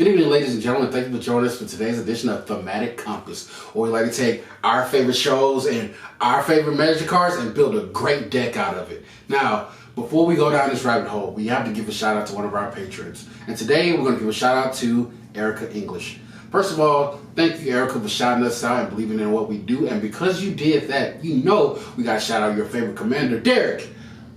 Good evening, ladies and gentlemen. Thank you for joining us for today's edition of Theme-atic Compass, where we like to take our favorite shows and our favorite magic cards and build a great deck out of it. Now, before we go down this rabbit hole, we have to give a shout out to one of our patrons. And today, we're going to give a shout out to Erica English. First of all, thank you, Erica, for shouting us out and believing in what we do. And because you did that, you know we got to shout out your favorite commander, Derek.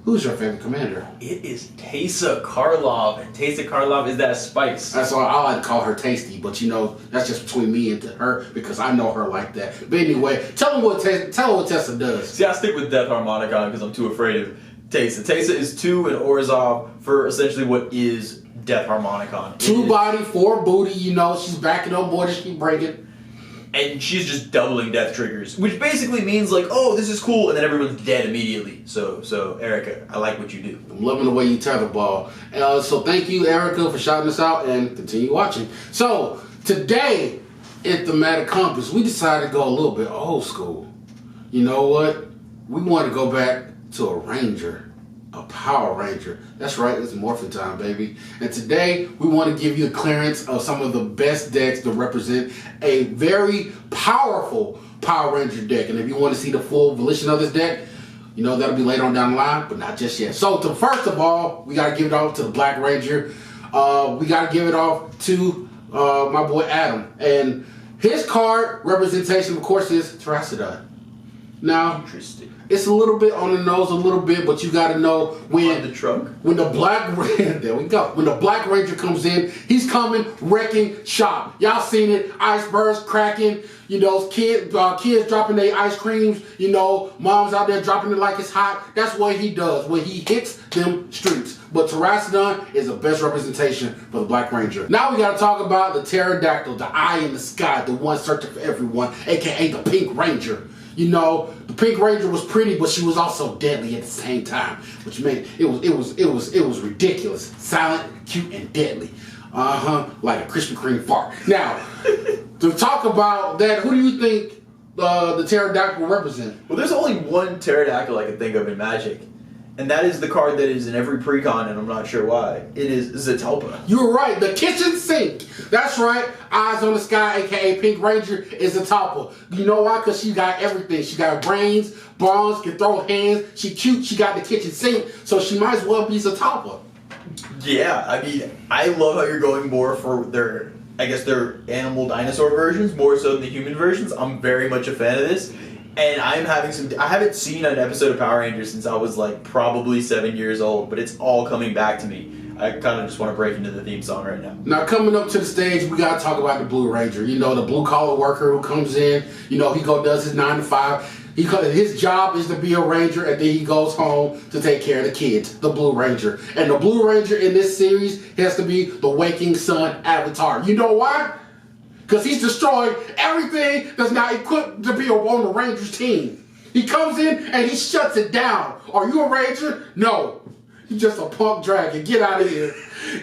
Who's your favorite commander? It is Teysa Karlov, and Teysa Karlov is that spice. That's why I like to call her Tasty, but you know, that's just between me and her because I know her like that. But anyway, tell her what Teysa does. See, I stick with Death Harmonicon because I'm too afraid of Teysa. Teysa is 2 in Orzhov for essentially what is Death Harmonicon. 2 body, 4 booty, you know, she's backing up more than she breaking. And she's just doubling death triggers, which basically means like, oh, this is cool, and then everyone's dead immediately. So Erica, I like what you do. I'm loving the way you tether ball. So thank you, Erica, for shouting us out, and continue watching. So today at Theme-atic Compass, we decided to go a little bit old school. You know what? We want to go back to a Ranger, a Power Ranger. That's right, it's morphing time, baby. And today, we want to give you a clearance of some of the best decks to represent a very powerful Power Ranger deck. And if you want to see the full volition of this deck, you know, that'll be later on down the line, but not just yet. So, first of all, we got to give it off to the Black Ranger. We got to give it off to my boy Adam. And his card representation, of course, is Pterodactyl. Now, Interesting. It's a little bit on the nose, a little bit, but you got to know when the trunk. When the Black there we go. When the Black Ranger comes in, he's coming wrecking shop. Y'all seen it? Icebergs cracking. You know, kids dropping their ice creams. You know, moms out there dropping it like it's hot. That's what he does when he hits them streets. But Pterodactyl is the best representation for the Black Ranger. Now we got to talk about the Pterodactyl, the eye in the sky, the one searching for everyone, aka the Pink Ranger. You know, the Pink Ranger was pretty, but she was also deadly at the same time, which made it was ridiculous, silent, cute, and deadly. Like a Krispy Kreme fart. Now, to talk about that, who do you think the Pterodactyl will represent? Well, there's only one Pterodactyl I can think of in Magic, and that is the card that is in every precon, and I'm not sure why. It is Zetalpa. You're right, the kitchen sink. That's right, eyes on the sky, aka Pink Ranger, is Zetalpa. You know why? Because she got everything. She got brains, bombs, can throw hands. She cute. She got the kitchen sink, so she might as well be Zetalpa. Yeah, I mean, I love how you're going more for their animal dinosaur versions more so than the human versions. I'm very much a fan of this. And I'm having I haven't seen an episode of Power Rangers since I was like probably 7 years old, but it's all coming back to me. I kind of just want to break into the theme song right now. Now, coming up to the stage, we got to talk about the Blue Ranger. You know, the blue-collar worker who comes in, you know, he does his 9 to 5. His job is to be a ranger, and then he goes home to take care of the kids, the Blue Ranger. And the Blue Ranger in this series has to be the waking sun avatar. You know why? Because he's destroying everything that's not equipped to be on the Rangers team. He comes in and he shuts it down. Are you a Ranger? No. You're just a punk dragon. Get out of here.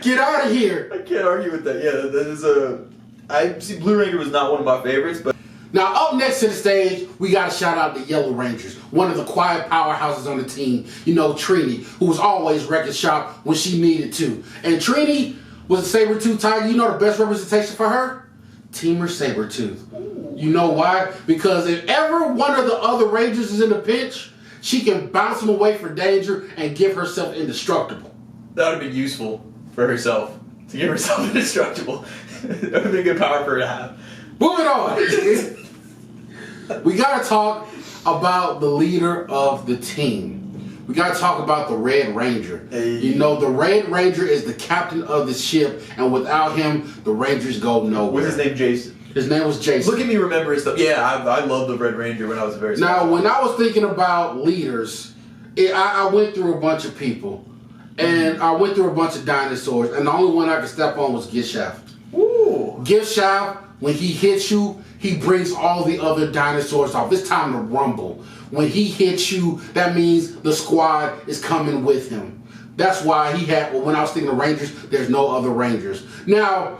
Get out of here. I can't argue with that. Yeah, that is Blue Ranger was not one of my favorites, but... Now, up next to the stage, we got to shout out the Yellow Rangers, one of the quiet powerhouses on the team. You know, Trini, who was always wrecking shop when she needed to. And Trini was a saber-tooth tiger. You know the best representation for her? Teamer Sabretooth. You know why? Because if ever one of the other Rangers is in a pinch, she can bounce him away for danger and give herself indestructible. That would have been useful for herself, to give herself indestructible. That would have been a good power for her to have. Moving on. We got to talk about the leader of the team. We got to talk about the Red Ranger. Hey. You know, the Red Ranger is the captain of the ship, and without him, the Rangers go nowhere. What's his name? Jason. His name was Jason. Look at me remembering stuff. Yeah, I loved the Red Ranger when I was very small. Now, when I was thinking about leaders, I went through a bunch of people, and I went through a bunch of dinosaurs, and the only one I could step on was Gishaft. Ooh. Gishaft, when he hits you, he brings all the other dinosaurs off. It's time to rumble. When he hits you, that means the squad is coming with him. That's why when I was thinking of Rangers, there's no other Rangers. Now,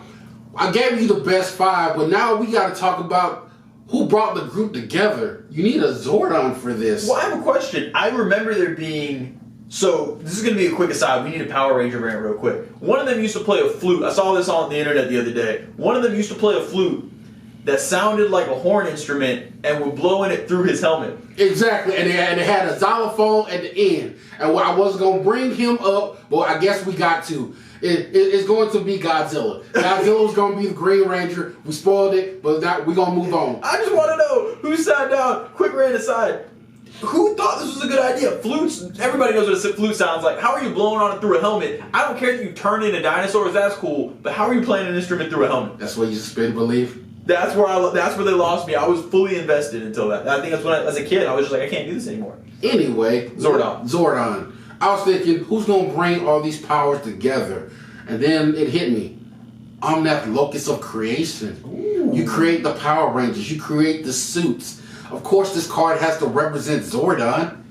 I gave you the best 5, but now we got to talk about who brought the group together. You need a Zordon for this. Well, I have a question. I remember there being So this is going to be a quick aside. We need a Power Ranger variant real quick. One of them used to play a flute. I saw this on the internet the other day. One of them used to play a flute that sounded like a horn instrument and would blow in it through his helmet. Exactly, and it had a xylophone at the end. And I was going to bring him up, but I guess we got to. It's going to be Godzilla. Godzilla was going to be the Green Ranger. We spoiled it, but we're going to move on. I just want to know who sat down, quick rant aside. Who thought this was a good idea? Flutes, everybody knows what a flute sounds like. How are you blowing on it through a helmet? I don't care that you turn into dinosaurs, that's cool, but how are you playing an instrument through a helmet? That's what you suspend belief? That's where they lost me. I was fully invested until that. I think that's when as a kid, I was just like, I can't do this anymore. Anyway. Zordon. I was thinking, who's going to bring all these powers together? And then it hit me. I'm that locus of creation. Ooh. You create the Power Rangers. You create the suits. Of course, this card has to represent Zordon.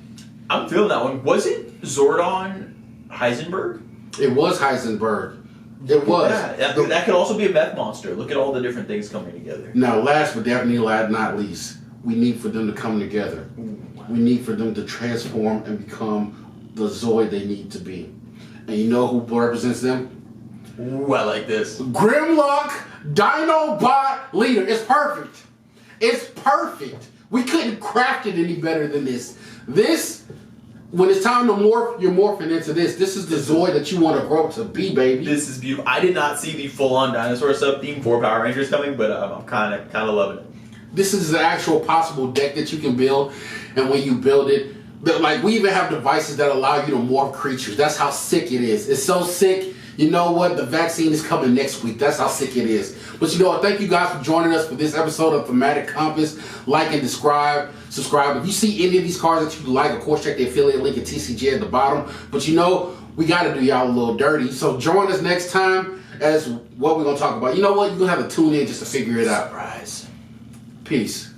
I'm feeling that one. Was it Zordon Heisenberg? It was Heisenberg. It was. That could also be a meth monster. Look at all the different things coming together. Now, last but definitely not least, we need for them to come together. We need for them to transform and become the Zoid they need to be. And you know who represents them? Ooh, I like this. Grimlock Dinobot Leader. It's perfect. It's perfect. We couldn't craft it any better than this. This, when it's time to morph, you're morphing into this. This is the Zoid that you want to grow up to be, baby. This is beautiful. I did not see the full-on dinosaur sub-theme for Power Rangers coming, but I'm kind of loving it. This is the actual possible deck that you can build, and when you build it, like we even have devices that allow you to morph creatures. That's how sick it is. It's so sick. You know what? The vaccine is coming next week. That's how sick it is. But you know what? Thank you guys for joining us for this episode of Theme-atic Compass. Like and subscribe. If you see any of these cards that you like, of course, check the affiliate link at TCG at the bottom. But you know, we got to do y'all a little dirty. So join us next time as what we're going to talk about. You know what? You're going to have to tune in just to figure it out. Surprise. Peace.